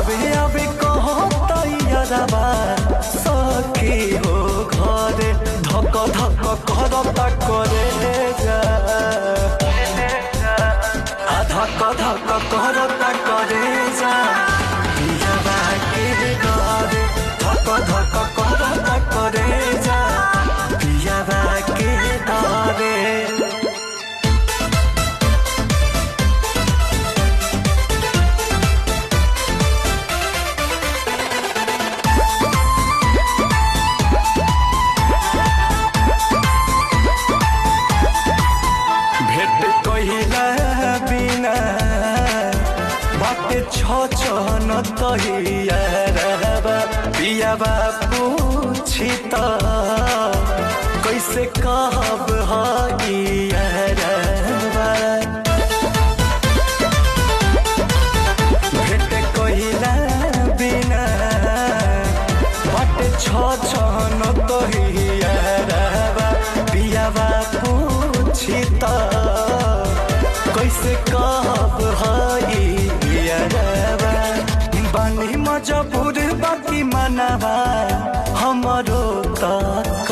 आवे आवे कहता यारबा सखी हो घरे धक धक करता करे जा धक धक करता करे जा पियावा के घरे धक धक करता करे जा पियावा के घरे छन कहिया पियावा पूछी त कैसे कहब हिया भेट कहिला बिना बाटे छन कहिया पियावा पूछी त कैसे कहब हिया बानी मजबूर बाकी मनवा हमरो तक